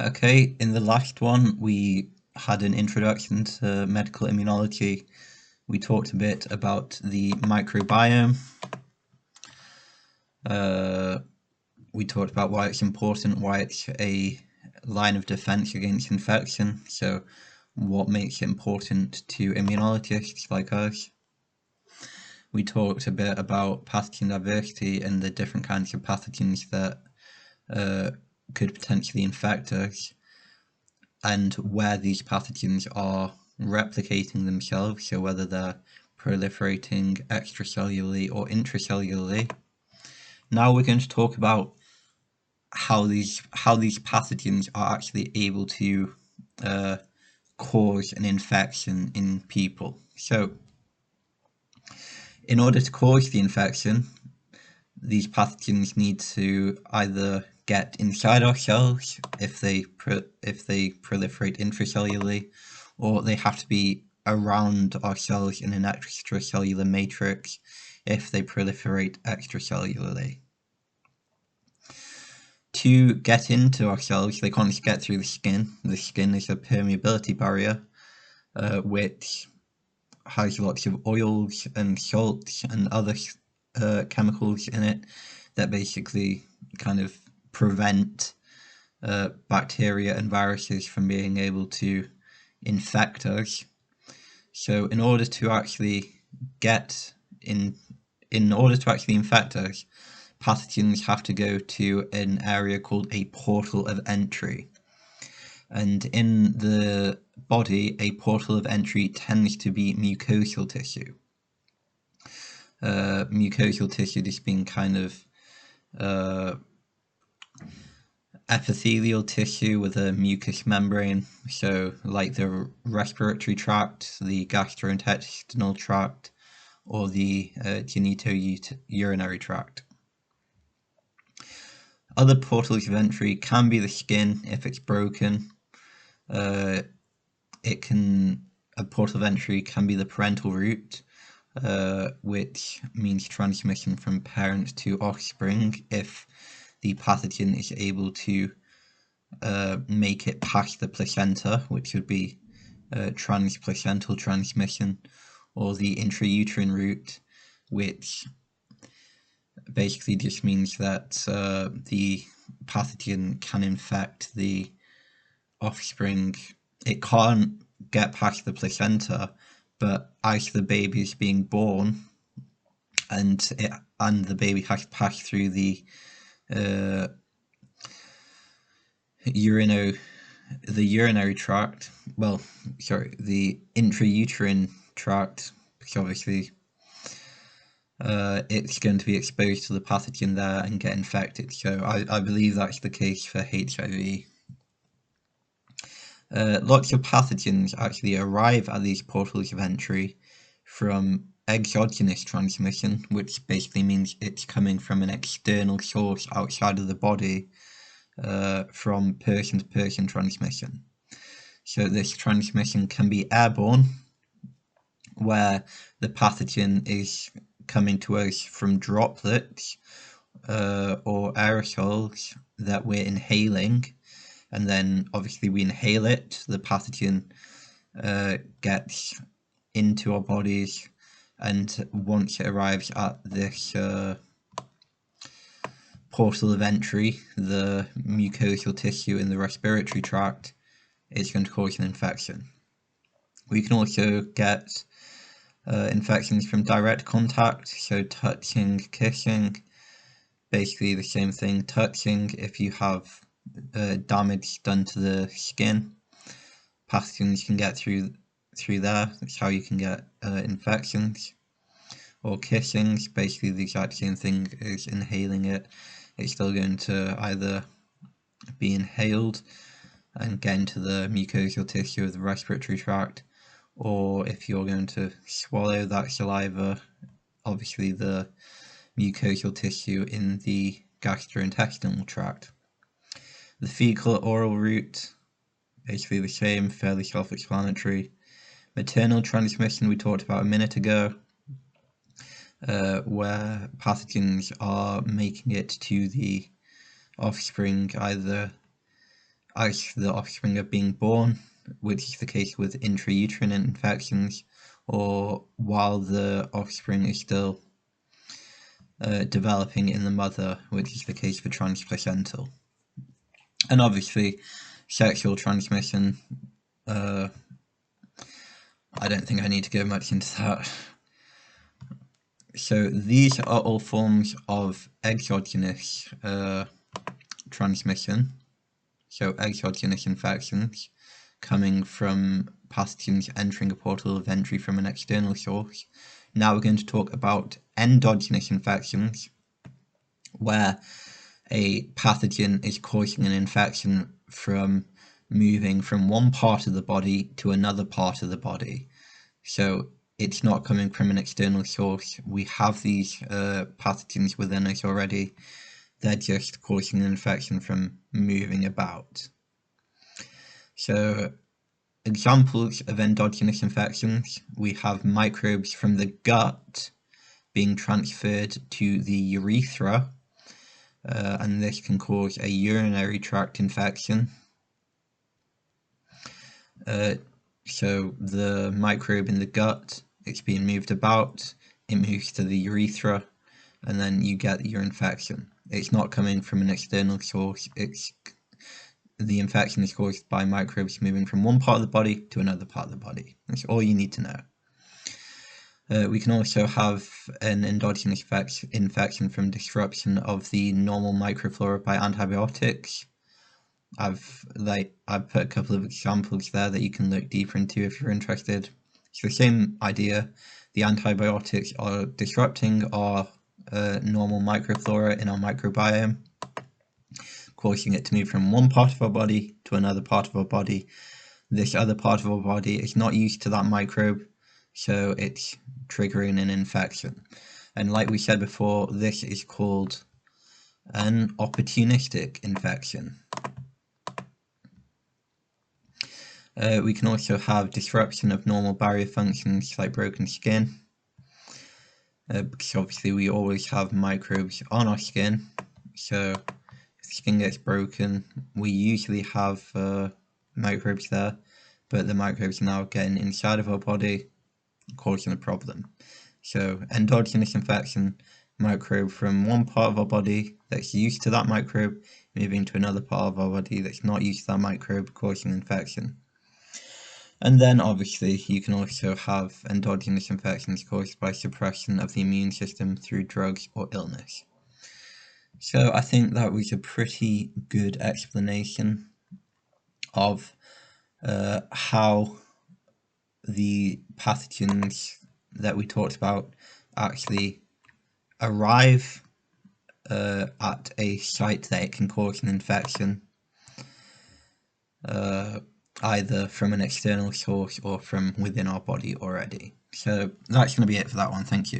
Okay, in the last one, we had an introduction to medical immunology. We talked a bit about the microbiome. We talked about why it's important, why it's a line of defense against infection. So, what makes it important to immunologists like us. We talked a bit about pathogen diversity and the different kinds of pathogens that could potentially infect us, and where these pathogens are replicating themselves, so whether they're proliferating extracellularly or intracellularly. Now we're going to talk about how these pathogens are actually able to cause an infection in people. So, in order to cause the infection, these pathogens need to either get inside our cells if they proliferate intracellularly, or they have to be around our cells in an extracellular matrix if they proliferate extracellularly. To get into our cells, they can't just get through the skin. The skin is a permeability barrier, which has lots of oils and salts and other chemicals in it that basically kind of prevent bacteria and viruses from being able to infect us. So in order to actually infect us, pathogens have to go to an area called a portal of entry. And in the body, a portal of entry tends to be mucosal tissue. Mucosal tissue just being kind of epithelial tissue with a mucous membrane, so like the respiratory tract, the gastrointestinal tract, or the genitourinary tract. Other portals of entry can be the skin if it's broken. A portal of entry can be the parental route, which means transmission from parent to offspring if the pathogen is able to make it past the placenta, which would be transplacental transmission, or the intrauterine route, which basically just means that the pathogen can infect the offspring. It can't get past the placenta, but as the baby is being born and the baby has passed through the urinary tract, the intrauterine tract, because obviously it's going to be exposed to the pathogen there and get infected. So I believe that's the case for HIV. Lots of pathogens actually arrive at these portals of entry from exogenous transmission, which basically means it's coming from an external source outside of the body, from person-to-person transmission. So this transmission can be airborne, where the pathogen is coming to us from droplets or aerosols that we're inhaling, and then obviously we inhale it, the pathogen gets into our bodies, and once it arrives at this portal of entry, the mucosal tissue in the respiratory tract, it's going to cause an infection. We can also get infections from direct contact, so touching, kissing, basically the same thing. Touching, if you have damage done to the skin, pathogens can get through there. That's how you can get infections. Or kissing, basically the exact same thing as inhaling it. It's still going to either be inhaled and get into the mucosal tissue of the respiratory tract, or if you're going to swallow that saliva, obviously the mucosal tissue in the gastrointestinal tract. The fecal oral route, basically the same, fairly self-explanatory. Maternal transmission we talked about a minute ago, where pathogens are making it to the offspring either as the offspring are being born, which is the case with intrauterine infections, or while the offspring is still developing in the mother, which is the case for transplacental. And obviously, sexual transmission, I don't think I need to go much into that. So these are all forms of exogenous transmission, so exogenous infections coming from pathogens entering a portal of entry from an external source. Now we're going to talk about endogenous infections, where a pathogen is causing an infection from moving from one part of the body to another part of the body. So it's not coming from an external source. We have these pathogens within us already. They're just causing an infection from moving about. So examples of endogenous infections, we have microbes from the gut being transferred to the urethra, and this can cause a urinary tract infection. So the microbe in the gut, it's being moved about, it moves to the urethra, and then you get your infection. It's not coming from an external source, the infection is caused by microbes moving from one part of the body to another part of the body. That's all you need to know. We can also have an endogenous infection from disruption of the normal microflora by antibiotics. I've put a couple of examples there that you can look deeper into if you're interested. It's the same idea. The antibiotics are disrupting our normal microflora in our microbiome, causing it to move from one part of our body to another part of our body. This other part of our body is not used to that microbe, so it's triggering an infection. And like we said before, this is called an opportunistic infection. We can also have disruption of normal barrier functions like broken skin, because obviously we always have microbes on our skin, so if the skin gets broken, we usually have microbes there, but the microbes are now getting inside of our body, causing a problem. So endogenous infection, microbe from one part of our body that's used to that microbe, moving to another part of our body that's not used to that microbe, causing infection. And then obviously you can also have endogenous infections caused by suppression of the immune system through drugs or illness. So I think that was a pretty good explanation of how the pathogens that we talked about actually arrive at a site that it can cause an infection, either from an external source or from within our body already. So that's going to be it for that one. Thank you.